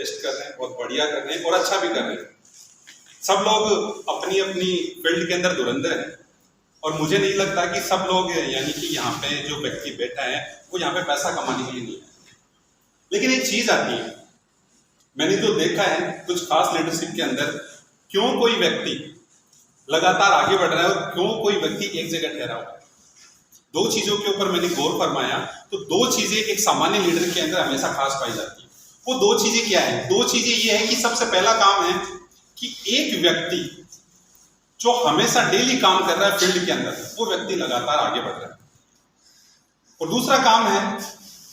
Best कर रहे हैं, बहुत बढ़िया कर रहे हैं और अच्छा भी कर रहे हैं। सब लोग अपनी अपनी फील्ड के अंदर धुरंधर हैं और मुझे नहीं लगता कि सब लोग, यानी कि यहाँ पे जो व्यक्ति बैठा है वो यहाँ पे पैसा कमाने के लिए नहीं है। लेकिन एक चीज आती है, मैंने तो देखा है कुछ खास लीडरशिप के अंदर, क्यों कोई व्यक्ति लगातार आगे बढ़ रहा है और क्यों कोई व्यक्ति एक जगह ठहरा हुआ है। दो चीजों के ऊपर मैंने गौर फरमाया, तो दो चीजें एक सामान्य लीडर के अंदर हमेशा खास पाई जाती है। वो दो चीजें क्या है? दो चीजें ये है कि सबसे पहला काम है कि एक व्यक्ति जो हमेशा डेली काम कर रहा है फील्ड के अंदर, वो व्यक्ति लगातार आगे बढ़ रहा है। और दूसरा काम है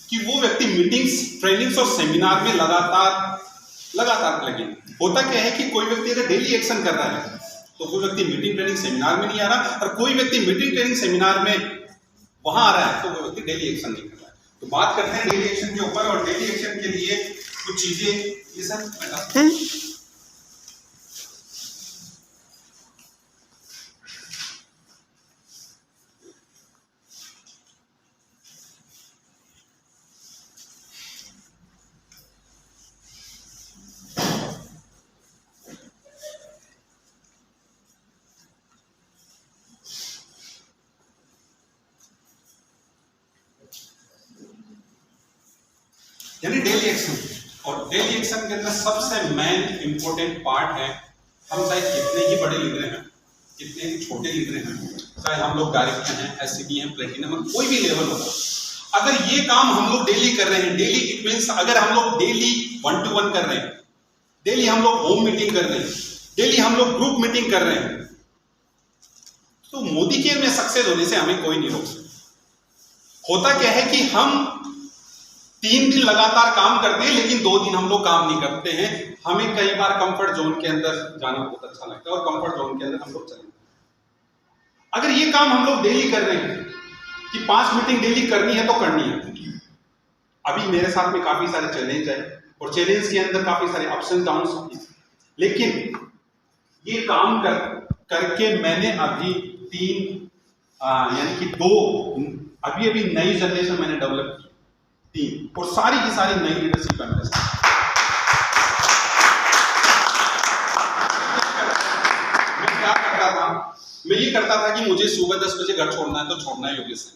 कि वो व्यक्ति मीटिंग्स, ट्रेनिंग्स और सेमिनार में लगातार लगे। होता क्या है कि कोई व्यक्ति अगर डेली एक्शन कर रहा है तो वो व्यक्ति मीटिंग, ट्रेनिंग, सेमिनार में नहीं आ रहा, और कोई व्यक्ति मीटिंग, ट्रेनिंग, सेमिनार में वहां आ रहा है तो वो व्यक्ति डेली एक्शन नहीं कर रहा है। तो बात करते हैं डेली एक्शन के ऊपर, और डेली एक्शन के लिए कुछ चीजें ये सब यानी डेली एक्शन। और डेली एक्शन के अंदर सबसे मेन इंपॉर्टेंट पार्ट है, हम चाहे कितने ही बड़े लीडर हैं, कितने ही छोटे लीडर हैं, चाहे हम लोग डायरेक्टर हैं, एससीडी हैं, प्लेटिनम, कोई भी लेवल होगा, अगर ये काम हम लोग डेली कर रहे हैं, डेली इट मीन्स अगर हम लोग डेली 1 to 1 कर रहे हैं, डेली हम लोग होम मीटिंग कर रहे हैं, डेली हम लोग ग्रुप मीटिंग कर रहे हैं, तो मोदी केयर में सक्सेस होने से हमें कोई नहीं रोक सकता। होता क्या है कि हम 3 दिन लगातार काम करते हैं लेकिन 2 दिन हम लोग काम नहीं करते हैं। हमें कई बार कंफर्ट जोन के अंदर जाना बहुत अच्छा लगता है और कंफर्ट जोन के अंदर हम लोग चले। अगर ये काम हम लोग डेली कर रहे हैं कि 5 मीटिंग डेली करनी है तो करनी है। अभी मेरे साथ में काफी सारे चैलेंज है और चैलेंज के अंदर काफी सारे अप्स एंड डाउन्स, लेकिन ये काम करके मैंने अभी 3 यानी कि 2 अभी नई जनरेशन मैंने डेवलप की, 3, और सारी की सारी नई लीडरशिप है मेरे साथ। मैं क्या करता था, मैं ये करता था कि मुझे सुबह 10 बजे घर छोड़ना है तो छोड़ना है योगेश से।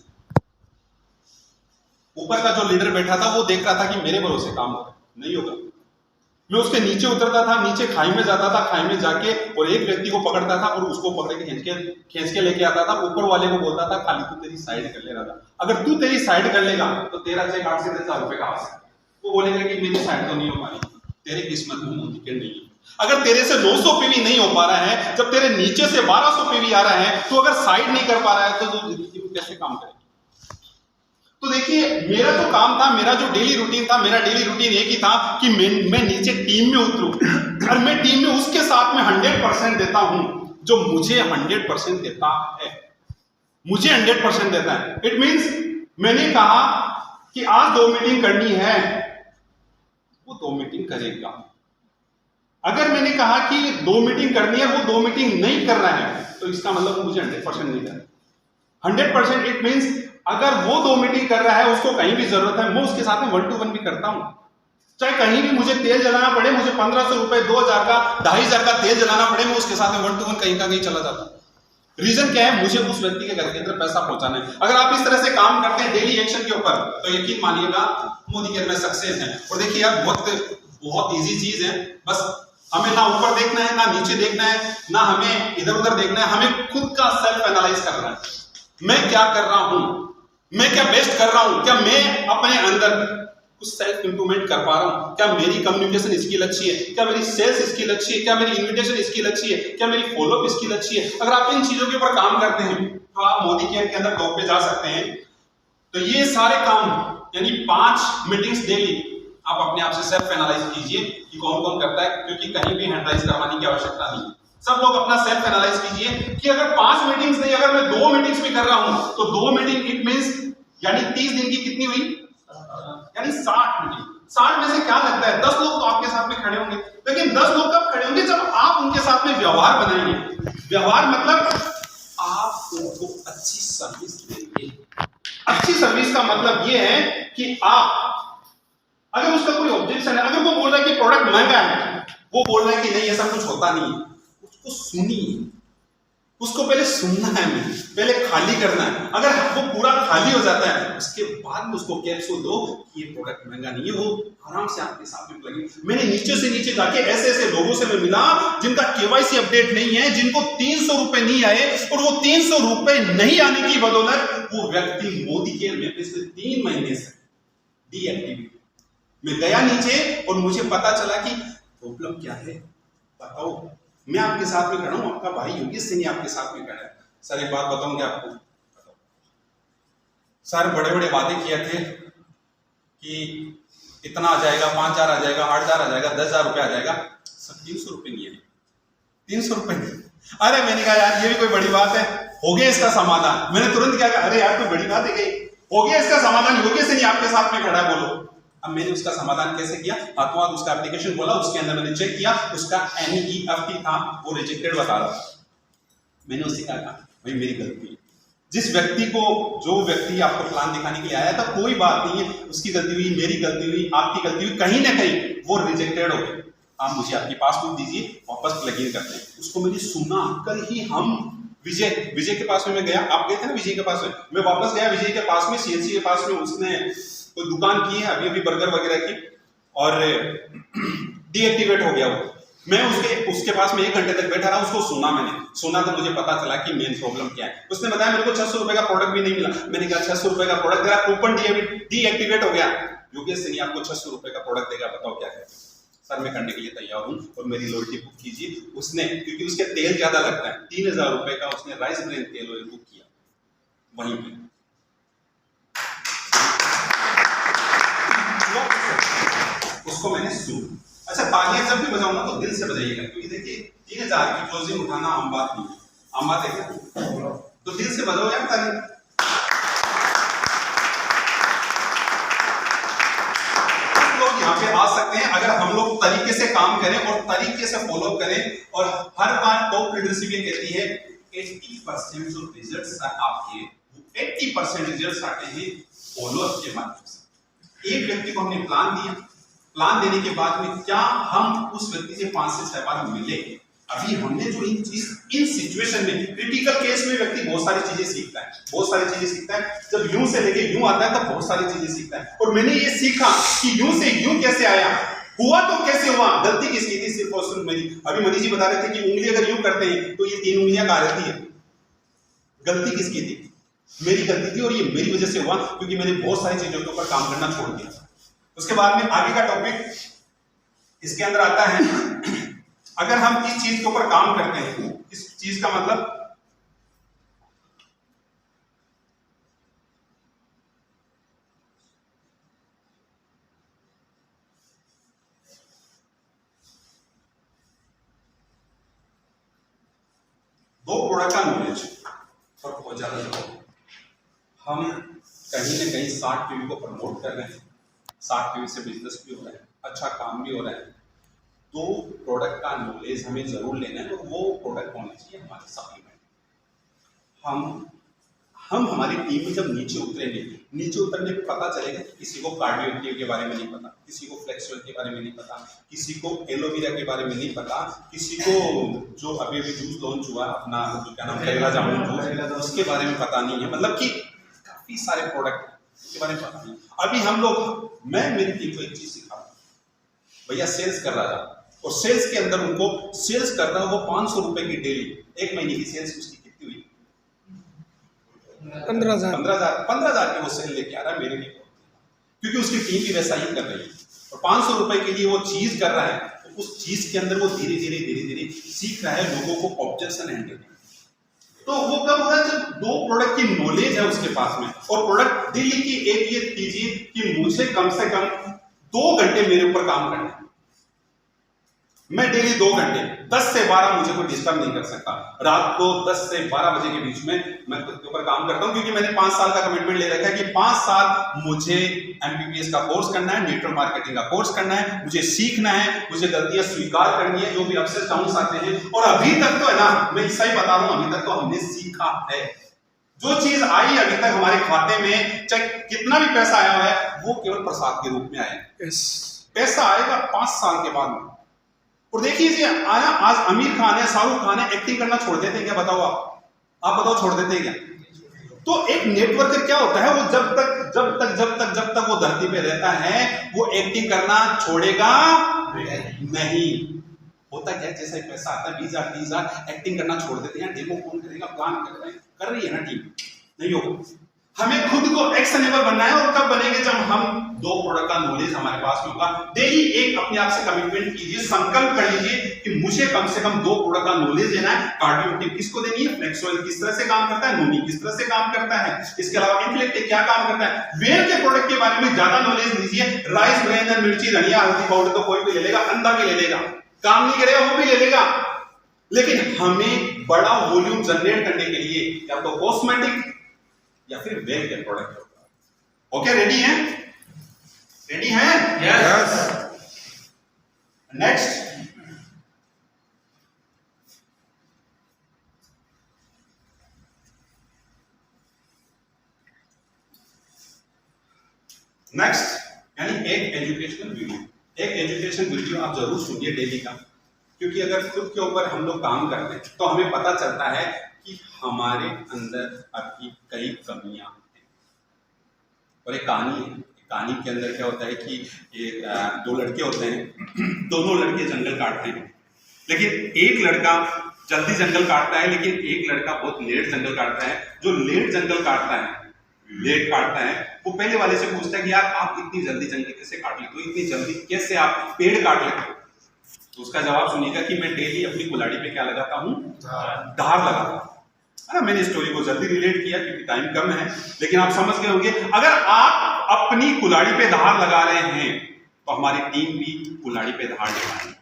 ऊपर का जो लीडर बैठा था वो देख रहा था कि मेरे भरोसे काम होगा, नहीं होगा। मैं उसके नीचे उतरता था, नीचे खाई में जाता था, खाई में जाके और एक व्यक्ति को पकड़ता था और उसको पकड़ के खींच के लेके आता था। ऊपर वाले को बोलता था खाली तू तेरी साइड कर ले रहा था, अगर तू तेरी साइड कर लेगा तो तेरा चेक 8 से 10,000 रुपए का आ सकता है। वो बोलेगा कि मेरी साइड तो नहीं हो पा रही, तेरी किस्मत में मोदी केयर नहीं है। अगर तेरे से 900 पीवी नहीं हो पा रहा है, जब तेरे नीचे से 1200 पीवी आ रहा है, तो अगर साइड नहीं कर पा रहा है तो तू जिंदगी में कैसे काम करेगा? तो देखिए, मेरा जो काम था, मेरा जो डेली रूटीन था, मेरा डेली रूटीन एक ही था कि मैं नीचे टीम में उतरूं और मैं टीम में उसके साथ में 100% देता हूं जो मुझे 100% देता है, मुझे 100% देता है। इट मींस मैंने कहा कि आज 2 मीटिंग करनी है, वो 2 मीटिंग करेगा। अगर मैंने कहा कि 2 मीटिंग करनी है, वो 2 मीटिंग नहीं कर रहा है, तो इसका मतलब मुझे 100% नहीं देता। 100% इट मींस अगर वो 2 मीटिंग कर रहा है, उसको कहीं भी जरूरत है, मैं उसके साथ में 1 to 1 भी करता हूं। चाहे कहीं भी मुझे तेल जलाना पड़े, मुझे 1500 रुपए, 2000 का, 2500 का तेल जलाना पड़े, मैं उसके साथ में 1 to 1 कहीं का कहीं चला जाता हूं। रीजन क्या है? मुझे उस व्यक्ति के घर के अंदर पैसा पहुंचाना है। अगर आप इस तरह से काम करते हैं डेली एक्शन के ऊपर, तो यकीन मानिएगा मोदी केयर में सक्सेस है। और देखिए यार, बहुत ईजी चीज है, बस हमें ना ऊपर देखना है, ना नीचे देखना है, ना हमें इधर उधर देखना है, हमें खुद का सेल्फ एनालाइज करना है। मैं क्या कर रहा हूं, मैं क्या बेस्ट कर रहा हूं, क्या मैं अपने अंदर कुछ सेल्फ इंप्रूवमेंट कर पा रहा हूं, क्या मेरी कम्युनिकेशन स्किल अच्छी है, क्या मेरी सेल्स स्किल अच्छी है, क्या मेरी इन्विटेशन स्किल अच्छी है, क्या मेरी फॉलोअप स्किल अच्छी है। अगर आप इन चीजों के ऊपर काम करते हैं तो आप मोदी केयर के अंदर टॉप पे जा सकते हैं। तो ये सारे काम यानी 5 मीटिंग्स डेली आप अपने आप से सेल्फ एनालाइज कीजिए कि कौन कौन करता है, क्योंकि कहीं भी हैंडराइज करवाने की आवश्यकता नहीं है। सब लोग अपना सेल्फ एनालाइज कीजिए कि अगर 5 मीटिंग्स नहीं, अगर मैं 2 मीटिंग्स भी कर रहा हूं, तो 2 मीटिंग इट मींस यानी 30 दिन की कितनी हुई, यानी 60 मीटिंग। 60 में से क्या लगता है 10 लोग तो आपके साथ में खड़े होंगे, लेकिन 10 लोग कब खड़े होंगे? जब आप उनके साथ में व्यवहार बनाएंगे। व्यवहार मतलब आप उनको अच्छी सर्विस देंगे। अच्छी सर्विस का मतलब यह है कि आप अगर उसका कोई ऑब्जेक्शन है, अगर वो बोल रहा है कि प्रोडक्ट महंगा है, वो बोल रहा है कि नहीं ऐसा कुछ होता नहीं है, उसको सुनिए। उसको पहले सुनना है, हमें पहले खाली करना है। अगर वो पूरा खाली हो जाता है उसके बाद में उसको कैप्सूल दो कि ये प्रोडक्ट महंगा नहीं है, वो आराम से आपके साथ में लगे। मैंने नीचे से नीचे जाके ऐसे ऐसे लोगों से मैं मिला जिनका केवाईसी अपडेट नहीं है, जिनको 300 रुपए नहीं आए, और वो 300 रुपए नहीं आने की बदौलत वो व्यक्ति मोदी के में पिछले 3 महीने से डीएक्टिवेट। मैं गया नीचे और मुझे पता चला कि प्रॉब्लम क्या है, बताओ। मैं आपके साथ में खड़ा हूं, आपका भाई योगेश सिंह आपके साथ में खड़ा है। सर एक बात बताऊंगे आपको, सर बड़े बड़े वादे किए थे कि इतना आ जाएगा, 5,000 आ जाएगा, 8,000 आ जाएगा, 10,000 रुपये आ जाएगा। सर 300 रुपये नहीं है, 300 रुपये नहीं। अरे मैंने कहा यार ये भी कोई बड़ी बात है, हो गया इसका समाधान। मैंने तुरंत क्या कहा, अरे यार कोई बड़ी बात है गई, हो गया इसका समाधान, योगेश सिंह आपके साथ में खड़ा है, बोलो। अब मैंने उसका समाधान कैसे किया, हाथों हाथ उसका एप्लीकेशन बोला, उसके अंदर मैंने चेक किया, उसका NEFT था, वो रिजेक्टेड बता रहा था। मैंने उससे कहा भाई मेरी गलती है, जिस व्यक्ति को, जो व्यक्ति आपको प्लान दिखाने के लिए आया था, कोई बात नहीं है, उसकी गलती हुई, मेरी गलती हुई, आपकी गलती हुई, कहीं ना कहीं वो रिजेक्टेड हो गए। आप मुझे आपकी पासबुक दीजिए, वापस प्लग इन करते हैं। उसको मैंने सुना। कल ही हम विजय के पास में मैं गया, आप गए थे ना विजय के पास में, मैं वापस गया विजय के पास में, CNC के पास में। उसने कोई दुकान की है अभी बर्गर वगैरह की, और डीएक्टिवेट हो गया वो। मैं उसके पास में 1 घंटे तक बैठा रहा, उसको सुना तो मुझे पता चला कि मेन प्रॉब्लम क्या है। उसने बताया मेरे को 600 रुपए का प्रोडक्ट भी नहीं मिला। मैंने कहा 600 रुपए का प्रोडक्ट, तेरा कूपन डीएक्टिवेट हो गया, योगेश सिंह आपको 600 रुपए का प्रोडक्ट देगा, बताओ क्या है। सर मैं करने के लिए तैयार हूं और मेरी लॉयल्टी बुक कीजिए। उसने, क्योंकि उसके तेल ज्यादा लगता है, 3,000 रुपए का उसने राइस ब्रेन तेल ऑयल बुक किया वहीं पे। उसको मैंने सुना। अच्छा तालियां जब भी बजाऊंगा तो दिल से बजाइएगा, क्योंकि देखिए 3,000 की क्लोजिंग उठाना आम बात नहीं है, आम बात है क्या? तो दिल से बजाओ यार ताली। लोग यहाँ पे आ सकते हैं अगर हम लोग तरीके से काम करें और तरीके से फॉलो करें। और हर बार टॉप लीडरशिप ये कहती है 80% जो रिजल्ट्स आपके, 80% रिजल्ट्स आते हैं फॉलोअप के माध्यम से। एक व्यक्ति को हमने प्लान दिया, प्लान देने के बाद में क्या हम उस व्यक्ति से 5 से 6 बार मिले? अभी हमने जो इन सिचुएशन में, क्रिटिकल केस में व्यक्ति बहुत सारी चीजें सीखता है, बहुत सारी चीजें सीखता है। जब यूं से लेके यूं आता है तब बहुत सारी चीजें सीखता है। और मैंने ये सीखा कि यूं से यूं कैसे आया, हुआ तो कैसे हुआ, गलती किसकी थी, सिर्फ और सिर्फ मेरी। अभी मनीष जी बता रहे थे कि उंगली अगर यूं करते हैं तो ये 3 उंगलियां कहां रहती है, गलती किसकी थी? मेरी गलती थी। और ये मेरी वजह से हुआ क्योंकि मैंने बहुत सारी चीजों के ऊपर काम करना छोड़ दिया। उसके बाद में आगे का टॉपिक इसके अंदर आता है, अगर हम इस चीज के ऊपर काम करते हैं, इस चीज का मतलब दो प्रोडक्ट का नॉलेज और बहुत ज्यादा जरूरत। हम कहीं ना कहीं 60 टीवी को प्रमोट कर रहे हैं, 60 टीवी से बिजनेस भी हो रहा है, अच्छा काम भी हो रहा है। तो प्रोडक्ट का नॉलेज हमें जरूर लेना है, और वो प्रोडक्ट होना चाहिए हमारे सप्लीमेंट। हम हमारी टीम में जब नीचे उतरेंगे, नीचे उतरने पे पता चलेगा कि किसी को कार्डियो के बारे में नहीं पता, किसी को फ्लेक्सुअल के बारे में नहीं पता, किसी को एलोवेरा के बारे में नहीं पता, किसी को जो अभी जूस लॉन्च हुआ अपना, जो क्या नाम, करेला जामुन जूस, उसके बारे में पता नहीं है। मतलब कि काफी सारे प्रोडक्ट के बारे में पता नहीं। अभी हम लोग, मैं मेरी टीम को एक चीज सिखा, भैया सेल्स कर रहा था, और सेल्स के अंदर उनको सेल्स कर रहा है वो 500 रुपए की डेली, 1 महीने की सेल्स उसकी कितनी हुई? 15,000 की वो सेल लेके आ रहा है मेरे लिए, क्योंकि उसकी टीम भी वैसा ही कर रही है। और 500 रुपए के लिए वो चीज कर रहा है, तो उस चीज के अंदर वो धीरे धीरे सीख रहा है लोगों को ऑब्जेक्शन हैंडल। तो वो कब हो रहा है? जब 2 प्रोडक्ट की नॉलेज है उसके पास में। और प्रोडक्ट डेली की एक ये कीजिए कि मुझे कम से कम 2 घंटे मेरे ऊपर काम करना है। मैं डेली 2 घंटे, 10 से 12 मुझे कोई डिस्टर्ब नहीं कर सकता। रात को 10 से 12 बजे के बीच में मैं खुद के ऊपर काम करता हूं, क्योंकि मैंने 5 साल का कमिटमेंट ले रखा है कि 5 साल मुझे MBBS का कोर्स करना है, नेटवर्क मार्केटिंग का कोर्स करना है, मुझे सीखना है, मुझे गलतियां स्वीकार करनी है, जो भी अप्स डाउन्स आते हैं। और अभी तक तो है ना, मैं ऐसा ही बता रहा हूं, अभी तक तो हमने सीखा है। जो चीज आई अभी तक हमारे खाते में, चाहे कितना भी पैसा आया है, वो केवल प्रसाद के रूप में आया। पैसा आएगा 5 साल के बाद। और देखिए आया, आज आमिर खान है, शाहरुख खान है, एक्टिंग करना छोड़ देते हैं क्या? बताओ आप बताओ, छोड़ देते हैं क्या? तो एक नेटवर्कर क्या होता है, वो जब तक वो धरती पे रहता है, वो एक्टिंग करना छोड़ेगा नहीं। होता क्या, जैसा पैसा आता है 20,000 30,000, एक्टिंग करना छोड़ देते हैं। डेमो कौन करेगा, प्लान कर रही है ना टीम, नहीं होगा। हमें खुद को एक्शनेबल बनना है, और कब बनेंगे, जब हम 2 प्रोडक्ट का नॉलेज हमारे पास में होगा। डेली एक अपने आप से कमिटमेंट कीजिए, संकल्प कर लीजिए कि मुझे कम से कम 2 प्रोडक्ट का नॉलेज लेना है। कार्डियो टिप किसको देनी है, फ्लेक्सोइल किस तरह से काम करता है, नोनी किस तरह से काम करता है, इसके अलावा इंटेलेक्ट क्या काम करता है, वेल के प्रोडक्ट के बारे में ज्यादा नॉलेज लीजिए। राइस ब्रेन और मिर्ची धनिया हल्दी पाउडर तो कोई भी ले लेगा, अंधा भी ले लेगा, काम नहीं करेगा वो भी ले लेगा। लेकिन हमें बड़ा वॉल्यूम जनरेट करने के लिए या तो कॉस्मेटिक या फिर वेल के प्रोडक्ट। ओके, रेडी हैं? रेडी हैं? यस। नेक्स्ट, यानी एक एजुकेशनल वीडियो। एक एजुकेशनल वीडियो आप जरूर सुनिए डेली का, क्योंकि अगर खुद के ऊपर हम लोग काम करते हैं तो हमें पता चलता है कि हमारे अंदर अभी कई कमियां हैं। और एक कहानी है, कहानी के अंदर क्या होता है कि 2 लड़के होते हैं, दोनों लड़के जंगल काटते हैं, लेकिन एक लड़का जल्दी जंगल काटता है, लेकिन एक लड़का बहुत लेट जंगल काटता है। जो लेट जंगल काटता है, लेट काटता है, वो पहले वाले से पूछता है कि यार आप इतनी जल्दी जंगल कैसे काट लेते हो, इतनी जल्दी कैसे आप पेड़ काट लेते हो? तो उसका जवाब सुनिएगा कि मैं डेली अपनी कुल्हाड़ी पे क्या लगाता हूँ, धार लगाता हूँ। मैंने स्टोरी को जल्दी रिलेट किया क्योंकि टाइम कम है, लेकिन आप समझ गए होंगे। अगर आप अपनी कुल्हाड़ी पे धार लगा रहे हैं तो हमारी टीम भी कुल्हाड़ी पे धार लगाएगी।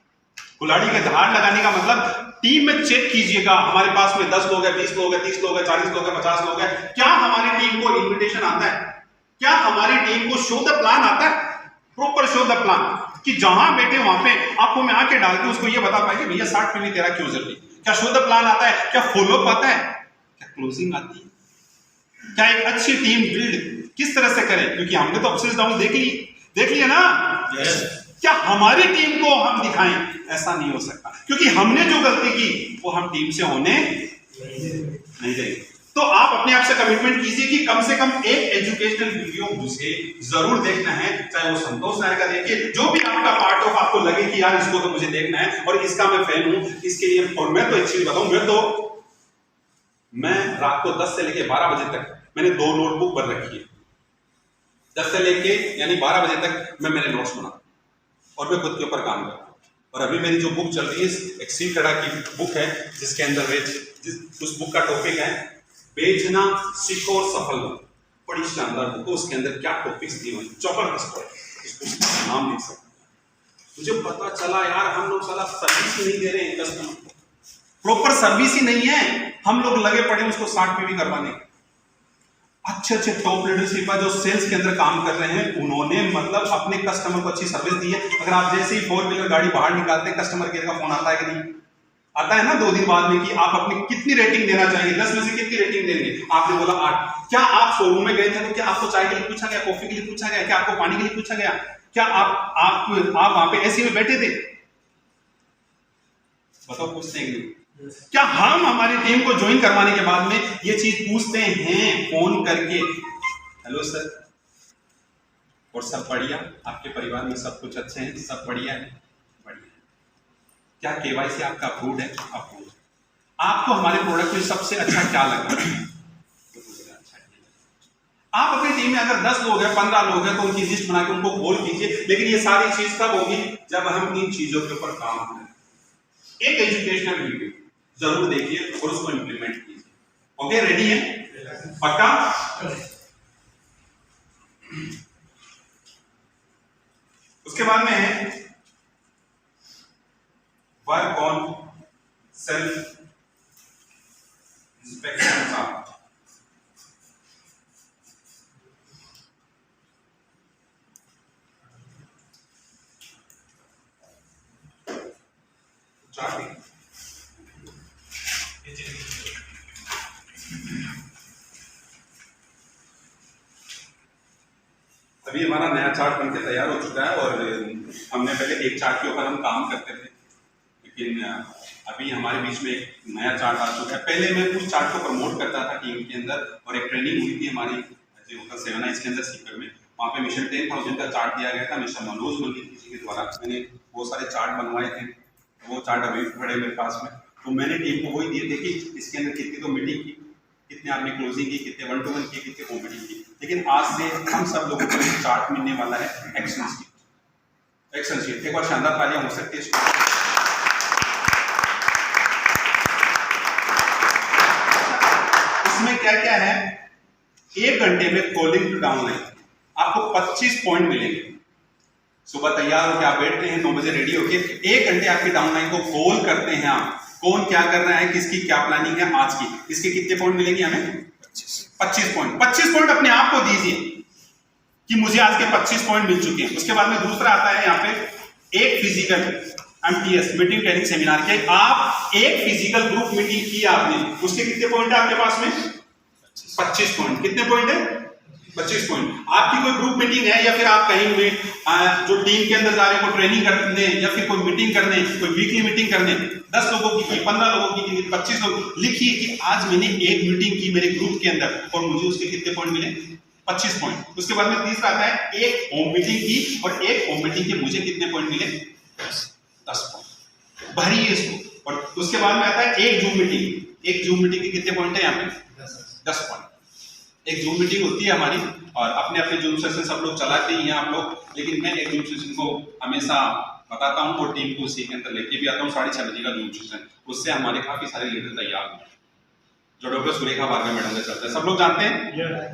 कुल्हाड़ी पे धार लगाने का मतलब टीम में चेक कीजिएगा, हमारे पास में 10 लोग हैं, 20 लोग हैं, 30 लोग हैं, 40 लोग हैं, 50 लोग हैं, क्या हमारी टीम को इन्विटेशन आता है? क्या हमारी टीम को शो द प्लान आता है? प्रॉपर शो द प्लान, कि जहां बैठे वहां पे आपको मैं आके डाल के उसको ये बता पाए कि भैया 60 पे भी तेरा क्यों जरूरी? क्या शो द प्लान आता है? क्या फॉलोअप आता है? क्या क्लोजिंग आती है? क्या एक अच्छी टीम बिल्ड किस तरह से करें? क्योंकि हमने तो अप्स डाउन देख लिया ना। yes. क्या हमारी टीम को हम दिखाएं? ऐसा नहीं हो सकता, क्योंकि हमने जो गलती की वो हम टीम से होने नहीं देंगे। तो आप अपने आप से कमिटमेंट कीजिए कि कम से कम एक एजुकेशनल वीडियो मुझे जरूर देखना है, चाहे वो संतोष नायर का देखिए, जो भी आपका पार्ट ऑफ आपको लगे कि यार इसको तो मुझे देखना है और इसका मैं फैन हूं, इसके लिए। और मैं तो एक चीज बताऊं, मैं रात को 10 से लेके 12 बजे तक मैंने 2 नोटबुक भर रखी है। 10 से लेके यानी 12 बजे तक मैंने नोट्स बना और मैं खुद के ऊपर काम कर रहा हूं। और अभी मेरी जो बुक चल रही है एक सी टड़ा की बुक है, जिसके अंदर उस बुक का टॉपिक है बेचना सीखो और सफल हो। बड़ी शानदार बुक है, उसके अंदर क्या टॉपिक्स दिए हुए, जबरदस्त है। नाम लिख सकते हैं। मुझे पता चला यार हम लोग साला सर्विस ही नहीं दे रहे हैं कस्टमर को, प्रॉपर सर्विस ही नहीं है। हम लोग लगे पड़े उसको 60 पे भी करवाने। अच्छे टॉप लीडरशिप है जो सेल्स के अंदर काम कर रहे हैं, उन्होंने मतलब अपने कस्टमर को अच्छी सर्विस दी है। अगर आप जैसे ही 4 व्हीलर गाड़ी बाहर निकालते हैं, कस्टमर केयर का फोन आता है कि नहीं? आता है ना 2 दिन बाद में कि आप अपनी कितनी रेटिंग देना चाहेंगे, 10 में से कितनी रेटिंग देंगे? आपने बोला 8। क्या आप शोरूम में गए थे तो क्या आपको चाय के लिए पूछा गया, कॉफी के लिए पूछा गया, क्या आपको पानी के लिए पूछा गया? क्या आप वहां पे एसी में बैठे थे? बताओ, पूछते हैं कि नहीं? क्या हम हमारी टीम को ज्वाइन करवाने के बाद में ये चीज पूछते हैं फोन करके, हेलो सर और सब बढ़िया, आपके परिवार में सब कुछ अच्छे हैं, सब बढ़िया है? बढ़िया। क्या केवाईसी आपका अप्रूव्ड है? अप्रूव्ड। आपको हमारे प्रोडक्ट में सबसे अच्छा क्या लगा? आप अपनी टीम में अगर 10 लोग हैं, 15 लोग हैं, तो उनकी लिस्ट बना के उनको कॉल कीजिए। लेकिन ये सारी चीज कब होगी? जब हम इन चीजों के ऊपर काम करें। एक एजुकेशनल वीडियो जरूर देखिए और उसको इंप्लीमेंट कीजिए। ओके, रेडी है? पक्का? उसके बाद में है वर्क ऑन सेल्फ इंस्पेक्शन का। अभी हमारा नया चार्ट बनके तैयार हो चुका है और हमने पहले एक चार्ट के ऊपर हम काम करते थे, लेकिन अभी हमारे बीच में एक नया चार्ट आ चुका है। पहले मैं उस चार्ट को प्रमोट करता था टीम के अंदर, और एक ट्रेनिंग हुई थी हमारी जो होता 7 आइज के अंदर सीकर में, वहाँ पे मिशन 10,000 का चार्ट दिया गया था मिस्टर मनोज मल्लिक जी के द्वारा। मैंने वो सारे चार्ट बनवाए थे, वो चार्ट अभी पड़े मेरे पास में। तो मैंने टीम को वही दिए थे कि इसके अंदर कितनी तो मीटिंग की, कितने आपने क्लोजिंग की, कितने 1-to-1 की, कितने को मीटिंग की। लेकिन आज से हम सब लोगों को एक चार्ट मिलने वाला है, एक्शन शीट। एक्शन शीट, एक बार शानदार तालियां हो सकती है। इसमें क्या क्या है, 1 घंटे में कॉलिंग टू डाउनलाइन आपको 25 पॉइंट मिलेंगे। सुबह तैयार होकर आप बैठते हैं 9 बजे रेडी होके, 1 घंटे आपकी डाउनलाइन को कॉल करते हैं आप, कौन क्या कर रहा है, किसकी क्या प्लानिंग है आज की, इसके कितने पॉइंट मिलेंगे हमें? 25 पॉइंट। 25 पॉइंट अपने आप को दीजिए कि मुझे आज के 25 पॉइंट मिल चुके हैं। उसके बाद में दूसरा आता है यहाँ पे एक physical MTS meeting training seminar के, आप एक फिजिकल ग्रुप मीटिंग की आपने, उसके कितने पॉइंट है आपके पास में? 25 पॉइंट। कितने पॉइंट है? 25 पॉइंट। आपकी कोई ग्रुप मीटिंग है या फिर आप कहीं में जो टीम के अंदर जा रहे हैं, कोई ट्रेनिंग करने या फिर कोई मीटिंग करने, कोई वीकली मीटिंग करने, 10 लोगों की 15 लोगों की 25 लोग, लिखिए कि आज मैंने एक मीटिंग की मेरे ग्रुप के अंदर और मुझे उसके कितने पॉइंट मिले? 25 पॉइंट। उसके बाद में तीसरा आता है एक होम मीटिंग की और एक होम मीटिंग के मुझे कितने पॉइंट मिले? 10 पॉइंट। भरिए इसको। और उसके बाद में आता है एक जूम मीटिंग। एक जूम मीटिंग के कितने पॉइंट है यहाँ पे? 10 पॉइंट। एक जूम मीटिंग होती है हमारी, और अपने अपने जूम सेशन सब लोग चलाते ही हैं आप लोग, लेकिन मैं एक जूम सेशन को हमेशा बताता हूँ और टीम को उसी के अंदर लेके भी आता हूँ। 6:30 बजे का जूम सेशन, उससे हमारे काफी सारे लीडर तैयार हुए, जो डॉक्टर सुरेखा भार्गव मैडम का चलता है, सब लोग जानते हैं,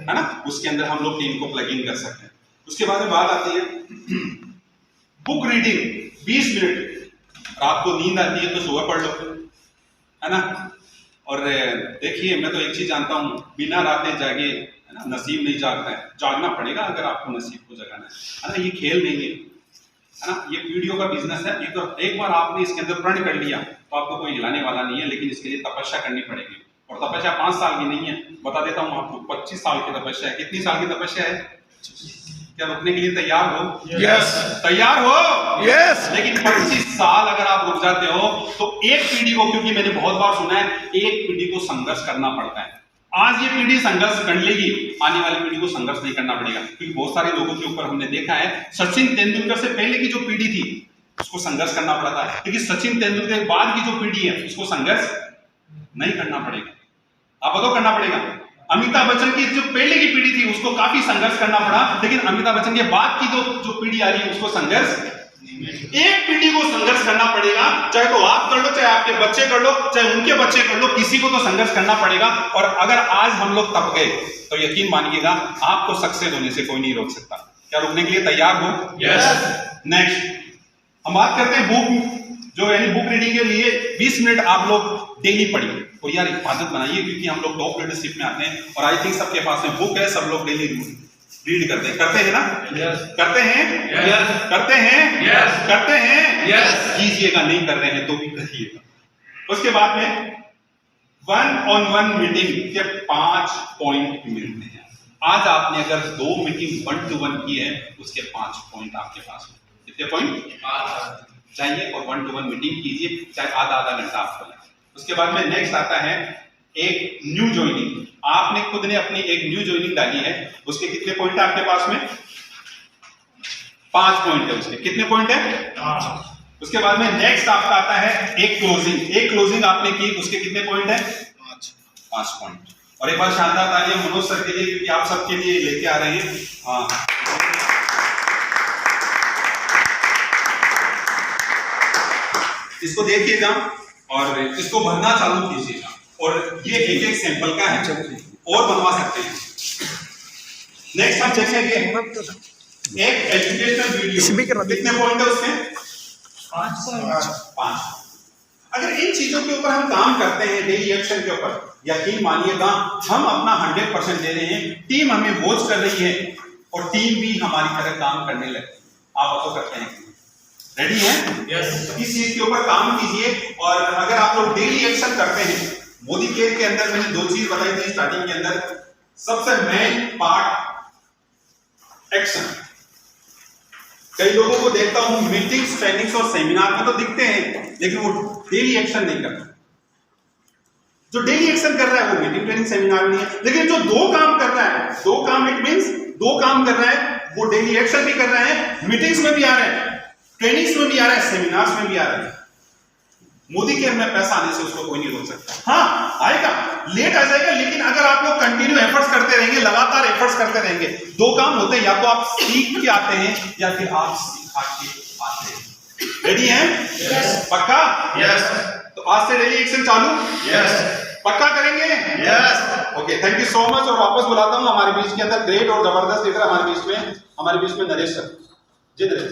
है ना? उसके अंदर हम लोग टीम को प्लग इन कर सकते हैं। उसके बाद में बात आती है बुक रीडिंग, 20 मिनट। रात को नींद आती है तो सुबह पढ़ लो, है ना? और देखिए, मैं तो एक चीज जानता हूँ, बिना रातें जागे, है ना, नसीब नहीं जागता है। जागना पड़ेगा अगर आपको नसीब को जगाना है ना? ये खेल नहीं है ना? ये वीडियो का बिजनेस है। एक बार आपने इसके अंदर प्रण कर लिया तो आपको कोई हिलाने वाला नहीं है, लेकिन इसके लिए तपस्या करनी पड़ेगी। और तपस्या 5 साल की नहीं है, बता देता हूँ आपको, 25 साल की तपस्या है। कितनी साल की तपस्या है? क्या रुकने के लिए तैयार हो? Yes. तैयार हो? Yes. लेकिन 25 साल अगर आप रुक जाते हो तो एक पीढ़ी को, क्योंकि मैंने बहुत बार सुना है, एक पीढ़ी को संघर्ष करना पड़ता है। आज ये पीढ़ी संघर्ष कर लेगी, आने वाली पीढ़ी को संघर्ष नहीं करना पड़ेगा। क्योंकि बहुत सारे लोगों के ऊपर हमने देखा है, सचिन तेंदुलकर से पहले की जो पीढ़ी थी उसको संघर्ष करना पड़ा था, लेकिन सचिन तेंदुलकर के बाद की जो पीढ़ी है उसको संघर्ष नहीं करना पड़ेगा। आप बताओ, करना पड़ेगा। अमिताभ बच्चन की जो पहले की पीढ़ी थी उसको काफी संघर्ष करना पड़ा, लेकिन अमिताभ बच्चन के बाद की जो पीढ़ी आ रही है उसको संघर्ष, एक पीढ़ी को संघर्ष करना पड़ेगा। चाहे तो आप कर लो, चाहे आपके बच्चे कर लो, चाहे उनके बच्चे कर लो, किसी को तो संघर्ष करना पड़ेगा। और अगर आज हम लोग तप गए तो यकीन मानिएगा, आपको सक्सेस होने से कोई नहीं रोक सकता। क्या रुकने के लिए तैयार हो? Yes. नेक्स्ट हम बात करते हैं बुक, जो यानी बुक रीडिंग के लिए 20 मिनट आप लोग डेली पढ़िए। और यार एक आदत बनाइए, क्योंकि हम लोग टॉप लीडरशिप में आते हैं और आई थिंक सबके पास में बुक है, सब लोग डेली रीड करते हैं ना? Yes. करते हैं? Yes. करते हैं? Yes. करते हैं? Yes. कीजिएगा, नहीं कर रहे हैं तो भी करिएगा। उसके बाद में 1-on-1 मीटिंग के 5 पॉइंट मिलते हैं। आज आपने अगर 2 मीटिंग 1-to-1 की है, उसके 5 पॉइंट आपके पास में। कितने पॉइंट? चाहिए और 1-to-1 मीटिंग कीजिए, चाहे आधा घंटा आपको लगे। उसके बाद में नेक्स्ट आता है एक न्यू ज्वाइनिंग। आपने खुद ने अपनी एक न्यू ज्वाइनिंग डाली है, उसके कितने पॉइंट है आपके पास में? 5 पॉइंट है। उसके कितने पॉइंट है? उसके बाद में नेक्स्ट आपका आता है एक क्लोजिंग। एक क्लोजिंग आपने की, उसके कितने पॉइंट है? 5 पॉइंट। और एक बार शानदार तालियां मनोज सर के लिए, क्योंकि आप सबके लिए लेके आ रहे हैं। हाँ, इसको देखिएगा और इसको भरना चालू कीजिएगा। और ये एक सैंपल का है, और बनवा सकते हैं। नेक्स्ट हम देखेंगे एक एजुकेशनल वीडियो। कितने पॉइंट है उसमें? 5। अगर इन चीजों के ऊपर हम काम करते हैं, डेली एक्शन के ऊपर, यकीन मानिएगा हम अपना 100% दे रहे हैं, टीम हमें वॉच कर रही है और टीम भी हमारी तरह काम करने लगे। आप तो करते हैं, रेडी है? Yes. इस चीज के ऊपर काम कीजिए। और अगर आप लोग डेली एक्शन करते हैं, मोदी केयर के अंदर मैंने 2 चीज बताई थी स्टार्टिंग के अंदर। सबसे मेन पार्ट एक्शन, कई लोगों को देखता हूं मीटिंग्स, ट्रेनिंग्स और सेमिनार में तो दिखते हैं, लेकिन वो डेली एक्शन नहीं करता। जो डेली एक्शन कर रहा है वो मीटिंग, ट्रेनिंग, सेमिनार नहीं है, लेकिन जो दो काम कर रहा है, दो काम इट मींस दो काम कर रहा है, वो डेली एक्शन भी कर रहा है, मीटिंग्स में भी आ रहे हैं, ट्रेनिंग्स में भी आ रहा है, सेमिनार्स में भी आ रहा है। मोदी के में पैसा आने से उसको कोई नहीं रोक सकता। हाँ आएगा, लेट आ जाएगा, लेकिन अगर आप लोग कंटिन्यू एफर्ट्स करते रहेंगे, लगातार एफर्ट्स करते रहेंगे, दो काम होते हैं, या तो आप सीख के आते हैं या फिर आप सिखा के आते हैं। रेडी हैं? Yes. पक्का? Yes. तो आज से डेली एक्शन चालू? Yes. पक्का करेंगे? Yes. Okay, thank you so much. और वापस बुलाता हूँ हमारे बीच के अंदर ग्रेट और जबरदस्त लीडर हमारे बीच में नरेश सर। जी नरेश।